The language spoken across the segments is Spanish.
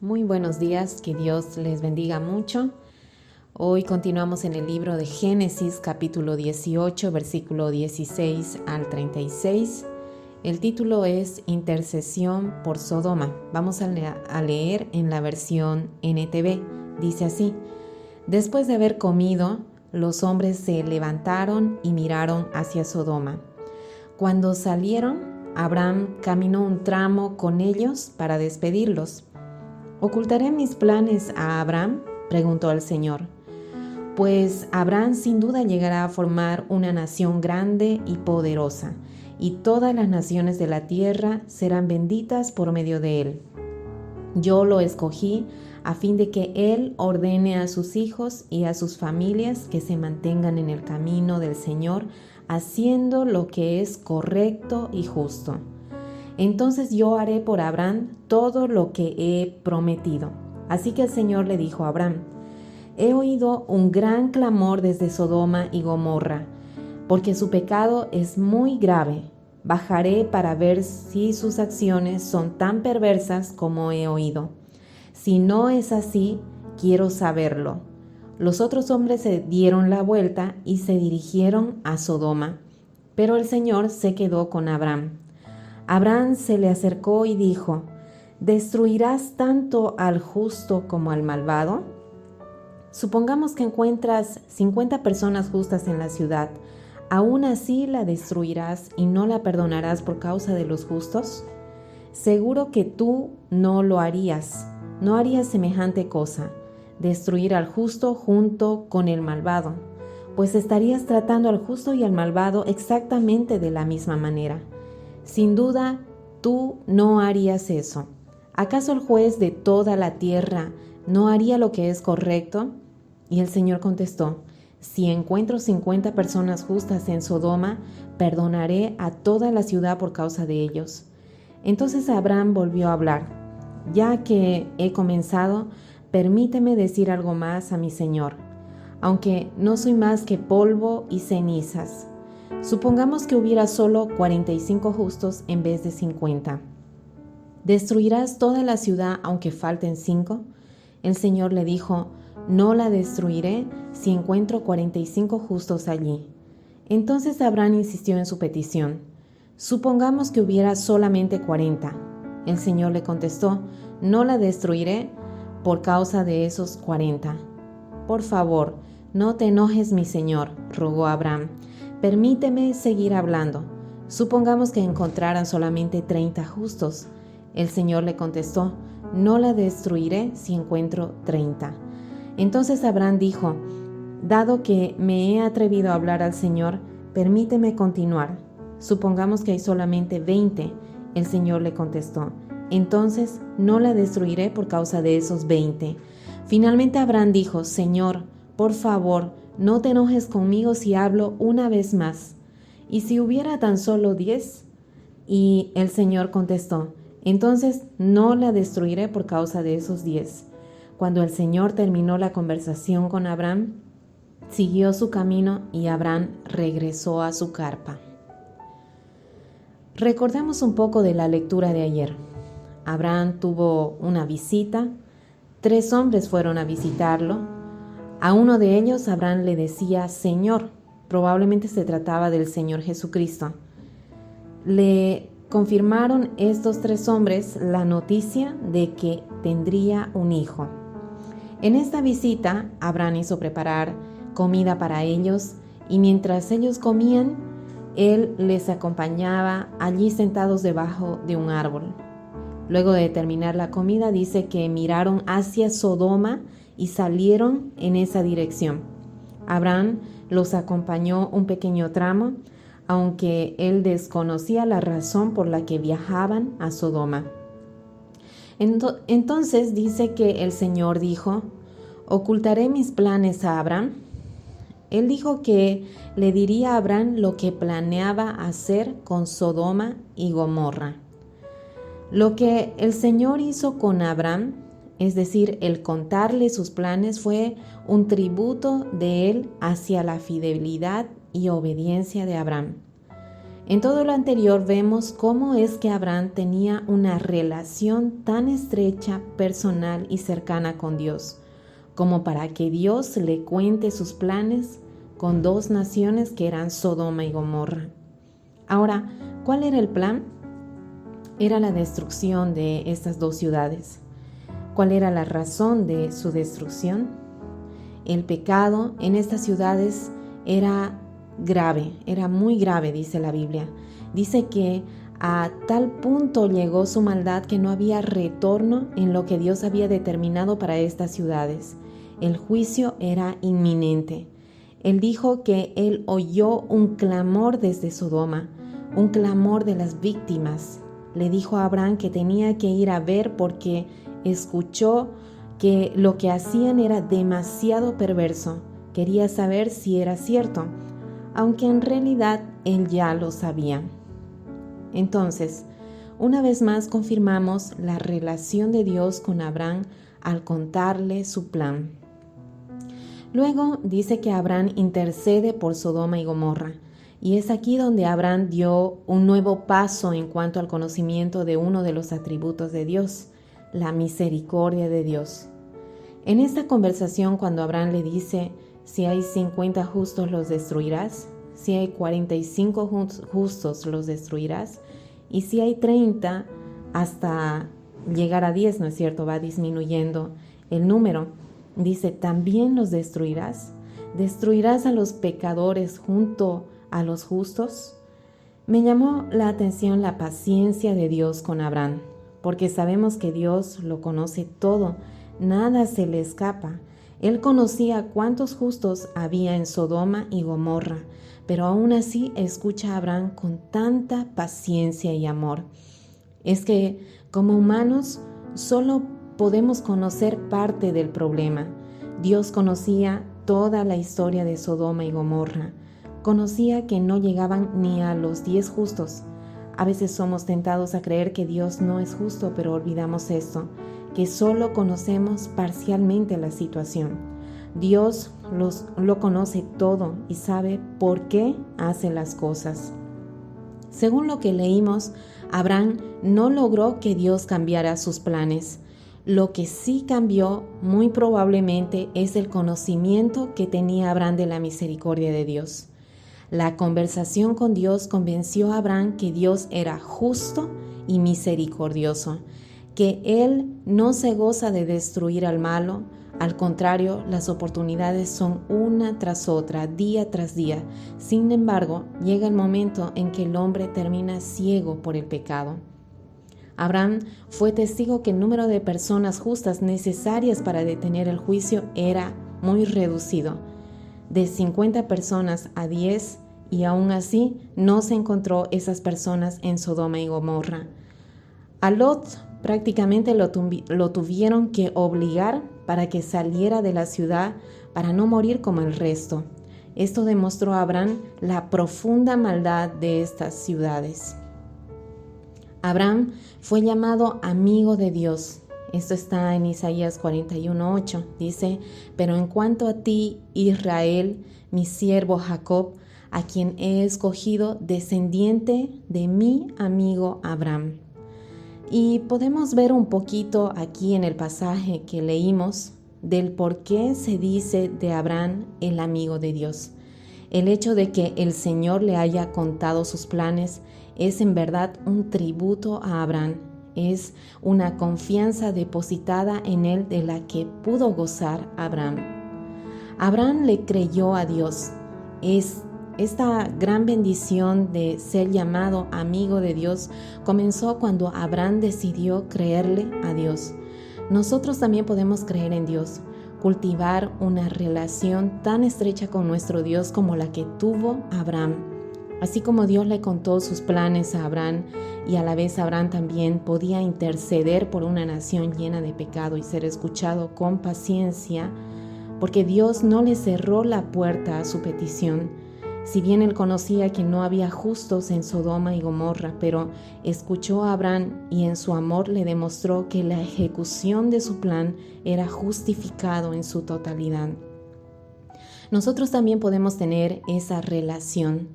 Muy buenos días, que Dios les bendiga mucho. Hoy continuamos en el libro de Génesis, capítulo 18, versículo 16 al 36. El título es Intercesión por Sodoma. Vamos a leer en la versión NTV. Dice así: Después de haber comido, los hombres se levantaron y miraron hacia Sodoma. Cuando salieron, Abraham caminó un tramo con ellos para despedirlos. ¿Ocultaré mis planes a Abraham?, preguntó el Señor. Pues Abraham sin duda llegará a formar una nación grande y poderosa, y todas las naciones de la tierra serán benditas por medio de él. Yo lo escogí a fin de que él ordene a sus hijos y a sus familias que se mantengan en el camino del Señor, haciendo lo que es correcto y justo. Entonces yo haré por Abraham todo lo que he prometido. Así que el Señor le dijo a Abraham: He oído un gran clamor desde Sodoma y Gomorra, porque su pecado es muy grave. Bajaré para ver si sus acciones son tan perversas como he oído. Si no es así, quiero saberlo. Los otros hombres se dieron la vuelta y se dirigieron a Sodoma, pero el Señor se quedó con Abraham. Abraham se le acercó y dijo: ¿Destruirás tanto al justo como al malvado? Supongamos que encuentras 50 personas justas en la ciudad. ¿Aún así la destruirás y no la perdonarás por causa de los justos? Seguro que tú no lo harías. No harías semejante cosa, destruir al justo junto con el malvado, pues estarías tratando al justo y al malvado exactamente de la misma manera. Sin duda, tú no harías eso. ¿Acaso el juez de toda la tierra no haría lo que es correcto? Y el Señor contestó: Si encuentro 50 personas justas en Sodoma, perdonaré a toda la ciudad por causa de ellos. Entonces Abraham volvió a hablar: Ya que he comenzado, permíteme decir algo más a mi Señor, aunque no soy más que polvo y cenizas. Supongamos que hubiera solo 45 justos en vez de 50. ¿Destruirás toda la ciudad aunque falten 5? El Señor le dijo: No la destruiré si encuentro 45 justos allí. Entonces Abraham insistió en su petición: Supongamos que hubiera solamente 40. El Señor le contestó: No la destruiré por causa de esos 40. Por favor, no te enojes, mi Señor, rogó Abraham. Permíteme seguir hablando. Supongamos que encontraran solamente 30 justos. El Señor le contestó: No la destruiré si encuentro 30. Entonces Abraham dijo: Dado que me he atrevido a hablar al Señor, permíteme continuar. Supongamos que hay solamente 20. El Señor le contestó: Entonces no la destruiré por causa de esos 20. Finalmente Abraham dijo: Señor, por favor, no te enojes conmigo si hablo una vez más. ¿Y si hubiera tan solo 10? Y el Señor contestó: Entonces no la destruiré por causa de esos 10. Cuando el Señor terminó la conversación con Abraham, siguió su camino y Abraham regresó a su carpa. Recordemos un poco de la lectura de ayer. Abraham tuvo una visita. 3 hombres fueron a visitarlo. A uno de ellos Abraham le decía Señor. Probablemente se trataba del Señor Jesucristo. Le confirmaron estos 3 hombres la noticia de que tendría un hijo. En esta visita, Abraham hizo preparar comida para ellos, y mientras ellos comían, él les acompañaba allí sentados debajo de un árbol. Luego de terminar la comida, dice que miraron hacia Sodoma y salieron en esa dirección. Abraham los acompañó un pequeño tramo, aunque él desconocía la razón por la que viajaban a Sodoma. Entonces dice que el Señor dijo: ¿Ocultaré mis planes a Abraham? Él dijo que le diría a Abraham lo que planeaba hacer con Sodoma y Gomorra. Lo que el Señor hizo con Abraham, es decir, el contarle sus planes, fue un tributo de él hacia la fidelidad y obediencia de Abraham. En todo lo anterior vemos cómo es que Abraham tenía una relación tan estrecha, personal y cercana con Dios, como para que Dios le cuente sus planes con dos naciones que eran Sodoma y Gomorra. Ahora, ¿cuál era el plan? Era la destrucción de estas dos ciudades. ¿Cuál era la razón de su destrucción? El pecado en estas ciudades era grave, era muy grave, dice la Biblia. Dice que a tal punto llegó su maldad que no había retorno en lo que Dios había determinado para estas ciudades. El juicio era inminente. Él dijo que él oyó un clamor desde Sodoma, un clamor de las víctimas. Le dijo a Abraham que tenía que ir a ver porque escuchó que lo que hacían era demasiado perverso. Quería saber si era cierto, aunque en realidad él ya lo sabía. Entonces, una vez más confirmamos la relación de Dios con Abraham al contarle su plan. Luego dice que Abraham intercede por Sodoma y Gomorra, y es aquí donde Abraham dio un nuevo paso en cuanto al conocimiento de uno de los atributos de Dios, la misericordia de Dios. En esta conversación, cuando Abraham le dice, si hay 50 justos los destruirás, si hay 45 justos los destruirás, y si hay 30 hasta llegar a 10, ¿no es cierto? Va disminuyendo el número. Dice, ¿también los destruirás? ¿Destruirás a los pecadores junto a los justos? Me llamó la atención la paciencia de Dios con Abraham, porque sabemos que Dios lo conoce todo, nada se le escapa. Él conocía cuántos justos había en Sodoma y Gomorra, pero aún así escucha a Abraham con tanta paciencia y amor. Es que como humanos solo podemos conocer parte del problema. Dios conocía toda la historia de Sodoma y Gomorra. Conocía que no llegaban ni a los 10 justos. A veces somos tentados a creer que Dios no es justo, pero olvidamos esto, que solo conocemos parcialmente la situación. Dios lo conoce todo y sabe por qué hace las cosas. Según lo que leímos, Abraham no logró que Dios cambiara sus planes. Lo que sí cambió, muy probablemente, es el conocimiento que tenía Abraham de la misericordia de Dios. La conversación con Dios convenció a Abraham que Dios era justo y misericordioso, que Él no se goza de destruir al malo. Al contrario, las oportunidades son una tras otra, día tras día. Sin embargo, llega el momento en que el hombre termina ciego por el pecado. Abraham fue testigo que el número de personas justas necesarias para detener el juicio era muy reducido, de 50 personas a 10, y aún así no se encontró esas personas en Sodoma y Gomorra. A Lot prácticamente lo tuvieron que obligar para que saliera de la ciudad para no morir como el resto. Esto demostró a Abraham la profunda maldad de estas ciudades. Abraham fue llamado amigo de Dios. Esto está en Isaías 41:8. Dice, pero en cuanto a ti, Israel, mi siervo Jacob, a quien he escogido, descendiente de mi amigo Abraham. Y podemos ver un poquito aquí en el pasaje que leímos del por qué se dice de Abraham el amigo de Dios. El hecho de que el Señor le haya contado sus planes es en verdad un tributo a Abraham. Es una confianza depositada en él de la que pudo gozar Abraham. Abraham le creyó a Dios. Esta gran bendición de ser llamado amigo de Dios comenzó cuando Abraham decidió creerle a Dios. Nosotros también podemos creer en Dios, cultivar una relación tan estrecha con nuestro Dios como la que tuvo Abraham. Así como Dios le contó sus planes a Abraham y a la vez Abraham también podía interceder por una nación llena de pecado y ser escuchado con paciencia, porque Dios no le cerró la puerta a su petición. Si bien él conocía que no había justos en Sodoma y Gomorra, pero escuchó a Abraham y en su amor le demostró que la ejecución de su plan era justificado en su totalidad. Nosotros también podemos tener esa relación.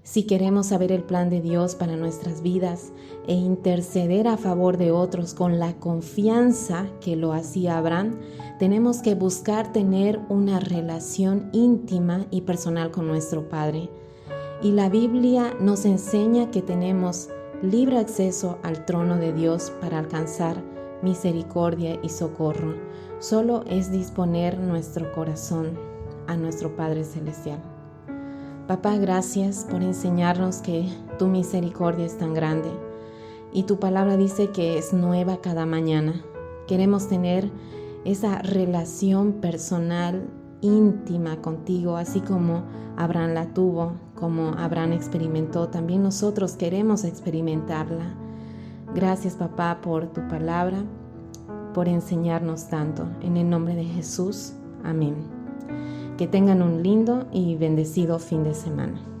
Si queremos saber el plan de Dios para nuestras vidas e interceder a favor de otros con la confianza que lo hacía Abraham, tenemos que buscar tener una relación íntima y personal con nuestro Padre. Y la Biblia nos enseña que tenemos libre acceso al trono de Dios para alcanzar misericordia y socorro. Solo es disponer nuestro corazón a nuestro Padre Celestial. Papá, gracias por enseñarnos que tu misericordia es tan grande y tu palabra dice que es nueva cada mañana. Queremos tener esa relación personal íntima contigo, así como Abraham la tuvo, como Abraham experimentó, también nosotros queremos experimentarla. Gracias, papá, por tu palabra, por enseñarnos tanto. En el nombre de Jesús, amén. Que tengan un lindo y bendecido fin de semana.